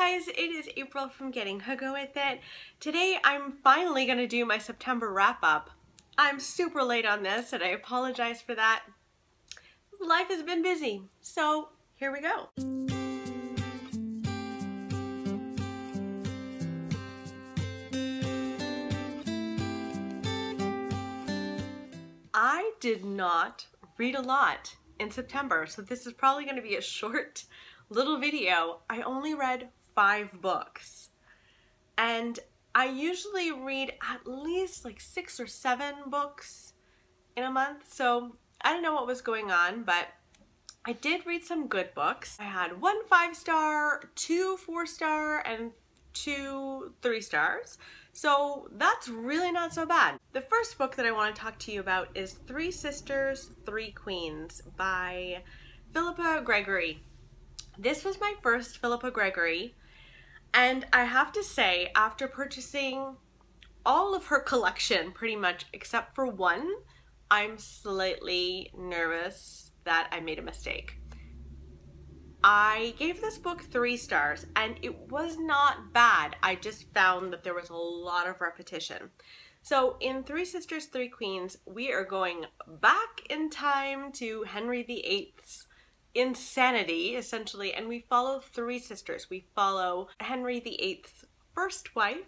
guys, it is April from Getting Huggo With It. Today I'm finally going to do my September wrap-up. I'm super late on this and I apologize for that. Life has been busy, so here we go. I did not read a lot in September, so this is probably going to be a short little video. I only read 5 books, and I usually read at least like 6 or 7 books in a month, so I don't know what was going on, but I did read some good books. I had 1 5-star, 2 4-star, and 2 3-stars. So that's really not so bad. The first book that I want to talk to you about is 3 Sisters, 3 Queens by Philippa Gregory. This was my first Philippa Gregory, and I have to say, after purchasing all of her collection pretty much except for one, I'm slightly nervous that I made a mistake. I gave this book 3 stars and it was not bad. I just found that there was a lot of repetition. So in 3 Sisters, 3 Queens, we are going back in time to Henry VIII's insanity, essentially, and we follow 3 sisters. We follow Henry VIII's first wife,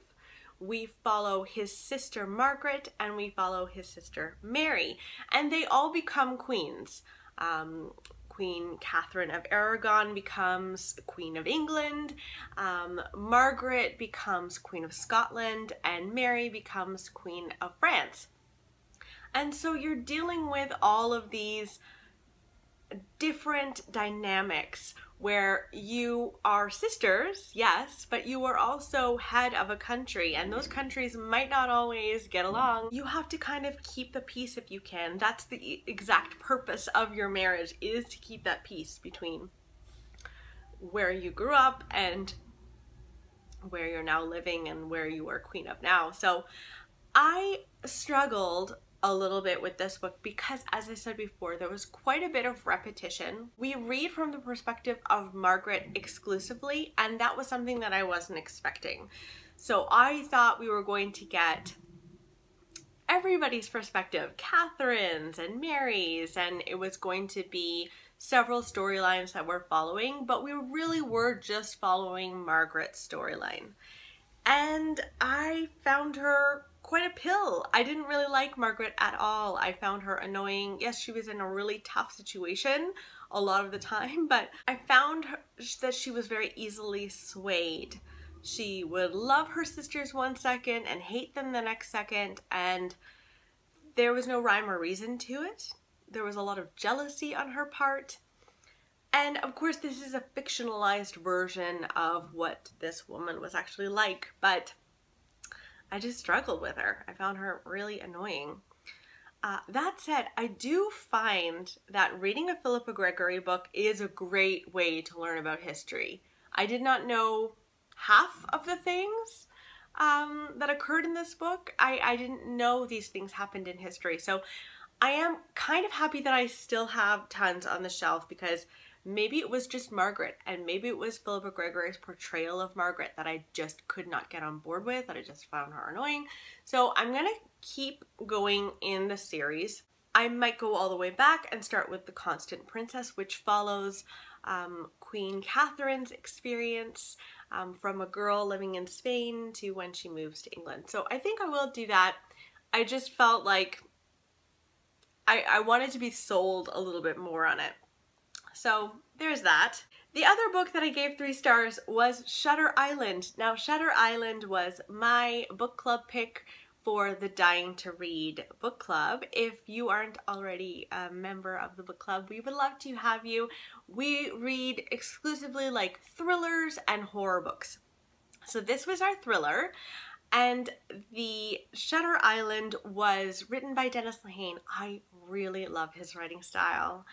we follow his sister Margaret, and we follow his sister Mary, and they all become queens. Queen Catherine of Aragon becomes Queen of England, Margaret becomes Queen of Scotland, and Mary becomes Queen of France. And so you're dealing with all of these different dynamics where you are sisters, yes, but you are also head of a country, and those countries might not always get along. You have to kind of keep the peace if you can. That's the exact purpose of your marriage, is to keep that peace between where you grew up and where you're now living and where you are queen of now. So I struggled a little bit with this book because, as I said before, there was quite a bit of repetition. We read from the perspective of Margaret exclusively, and that was something that I wasn't expecting. So I thought we were going to get everybody's perspective, Catherine's and Mary's, and it was going to be several storylines that we're following, but we really were just following Margaret's storyline. And I found her quite a pill. I didn't really like Margaret at all. I found her annoying. Yes, she was in a really tough situation a lot of the time, but I found that she was very easily swayed. She would love her sisters one second and hate them the next second, and there was no rhyme or reason to it. There was a lot of jealousy on her part. And of course, this is a fictionalized version of what this woman was actually like, but I just struggled with her. I found her really annoying. That said, I do find that reading a Philippa Gregory book is a great way to learn about history. I did not know half of the things that occurred in this book. I didn't know these things happened in history. So I am kind of happy that I still have tons on the shelf, because maybe it was just Margaret, and maybe it was Philippa Gregory's portrayal of Margaret that I just could not get on board with, that I just found her annoying. So I'm gonna keep going in the series. I might go all the way back and start with The Constant Princess, which follows Queen Catherine's experience from a girl living in Spain to when she moves to England. So I think I will do that. I just felt like I wanted to be sold a little bit more on it. So there's that. The other book that I gave 3 stars was Shutter Island. Now, Shutter Island was my book club pick for the Dying to Read book club. If you aren't already a member of the book club, we would love to have you. We read exclusively like thrillers and horror books. So this was our thriller, and the Shutter Island was written by Dennis Lehane. I really love his writing style,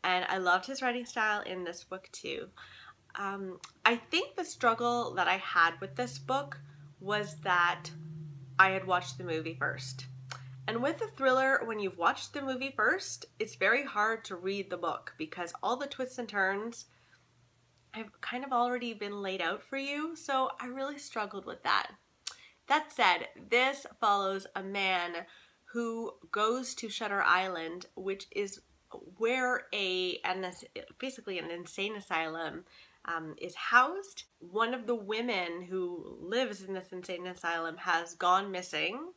and I loved his writing style in this book too. I think the struggle that I had with this book was that I had watched the movie first. And with a thriller, when you've watched the movie first, it's very hard to read the book because all the twists and turns have kind of already been laid out for you, so I really struggled with that. That said, this follows a man who goes to Shutter Island, which is where basically an insane asylum is housed. One of the women who lives in this insane asylum has gone missing,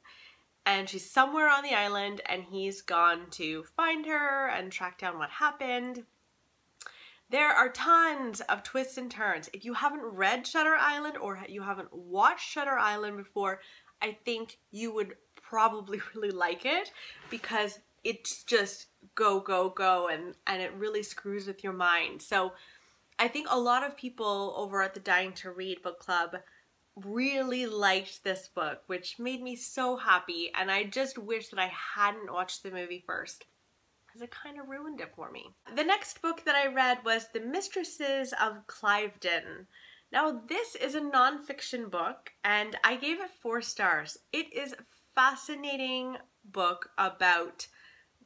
and she's somewhere on the island, and he's gone to find her and track down what happened. There are tons of twists and turns. If you haven't read Shutter Island or you haven't watched Shutter Island before, I think you would probably really like it, because it's just go, go, go, and it really screws with your mind. So I think a lot of people over at the Dying to Read book club really liked this book, which made me so happy, and I just wish that I hadn't watched the movie first, because it kind of ruined it for me. The next book that I read was The Mistresses of Cliveden. Now, this is a nonfiction book, and I gave it 4 stars. It is a fascinating book about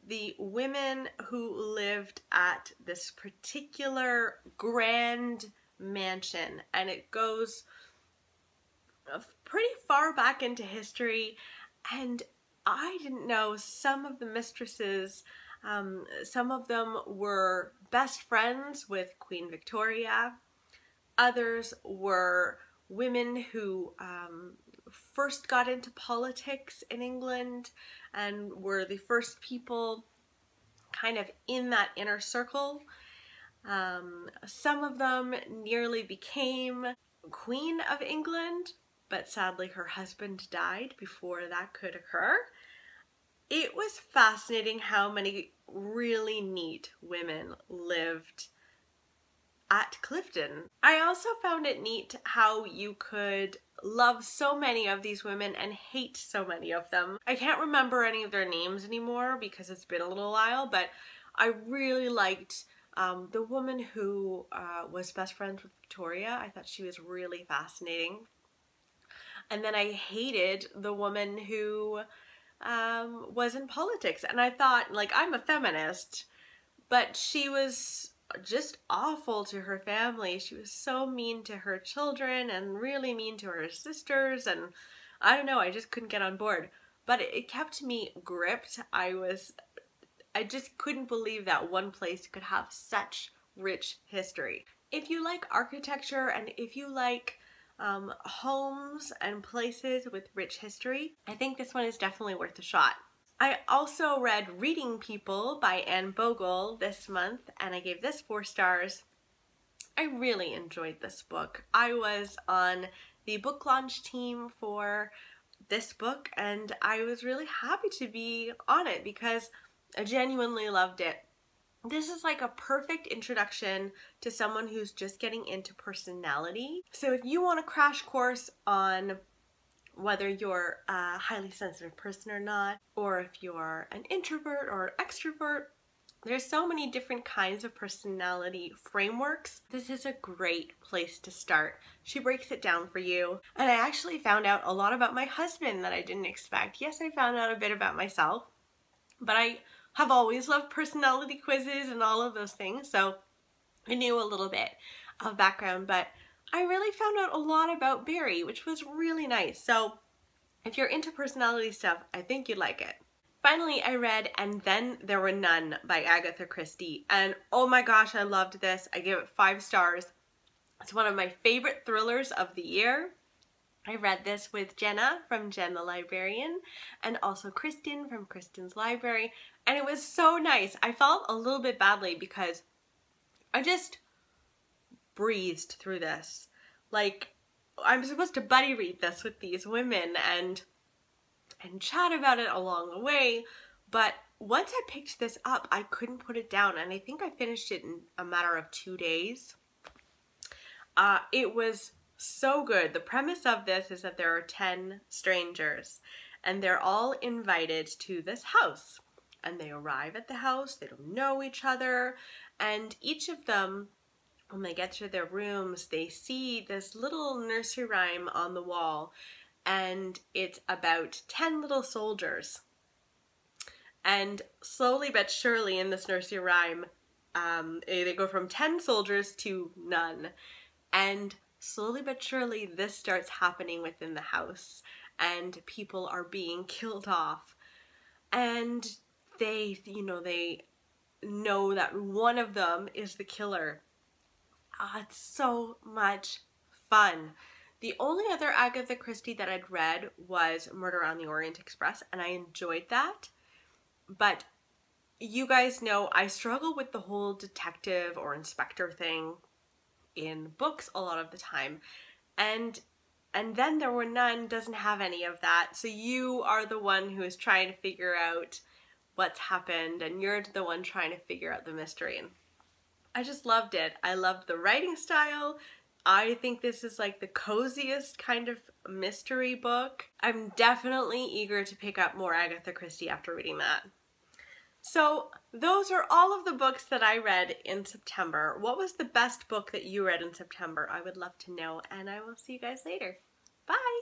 the women who lived at this particular grand mansion, and it goes pretty far back into history, and I didn't know some of the mistresses. Some of them were best friends with Queen Victoria. Others were women who first got into politics in England and were the first people kind of in that inner circle. Some of them nearly became Queen of England, but sadly her husband died before that could occur. It was fascinating how many really neat women lived at Cliveden. I also found it neat how you could love so many of these women and hate so many of them. I can't remember any of their names anymore because it's been a little while, but I really liked the woman who was best friends with Victoria. I thought she was really fascinating. And then I hated the woman who was in politics, and I thought, like, I'm a feminist, but she was just awful to her family. She was so mean to her children and really mean to her sisters, and I don't know, I just couldn't get on board. But it kept me gripped. I just couldn't believe that one place could have such rich history. If you like architecture and if you like homes and places with rich history, I think this one is definitely worth a shot. I also read Reading People by Anne Bogle this month, and I gave this 4 stars. I really enjoyed this book. I was on the book launch team for this book, and I was really happy to be on it because I genuinely loved it. This is like a perfect introduction to someone who's just getting into personality. So if you want a crash course on whether you're a highly sensitive person or not, or if you're an introvert or an extrovert, there's so many different kinds of personality frameworks. This is a great place to start. She breaks it down for you. And I actually found out a lot about my husband that I didn't expect. Yes, I found out a bit about myself, but I have always loved personality quizzes and all of those things, so I knew a little bit of background, but I really found out a lot about Barry, which was really nice. So if you're into personality stuff, I think you'd like it. Finally, I read And Then There Were None by Agatha Christie, and oh my gosh, I loved this. I gave it 5 stars. It's one of my favorite thrillers of the year. I read this with Jenna from JentheLibrarian and also Kristen from KristensLibrary, and it was so nice. I felt a little bit badly because I just breezed through this. Like, I'm supposed to buddy read this with these women and chat about it along the way, but once I picked this up, I couldn't put it down, and I think I finished it in a matter of 2 days. It was so good. The premise of this is that there are 10 strangers, and they're all invited to this house, and they arrive at the house, they don't know each other, and each of them, when they get to their rooms, they see this little nursery rhyme on the wall, and it's about 10 little soldiers. And slowly but surely in this nursery rhyme, They go from 10 soldiers to none. And slowly but surely this starts happening within the house and people are being killed off. And they know that one of them is the killer. It's so much fun. The only other Agatha Christie that I'd read was Murder on the Orient Express, and I enjoyed that. But you guys know I struggle with the whole detective or inspector thing in books a lot of the time. And Then There Were None doesn't have any of that. So you are the one who is trying to figure out what's happened, and you're the one trying to figure out the mystery. And I just loved it. I loved the writing style. I think this is like the coziest kind of mystery book. I'm definitely eager to pick up more Agatha Christie after reading that. So those are all of the books that I read in September. What was the best book that you read in September? I would love to know, and I will see you guys later. Bye!